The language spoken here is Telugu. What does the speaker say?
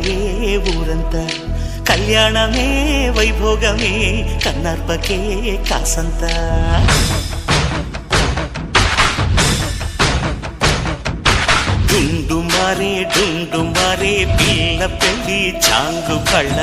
ఊయలవే ఊరంతా కళ్యాణమే వైభోగమే కన్నార్పకే కాసంత డుండు మారే పిల్ల పెళ్ళి చాంగు కళ్ళ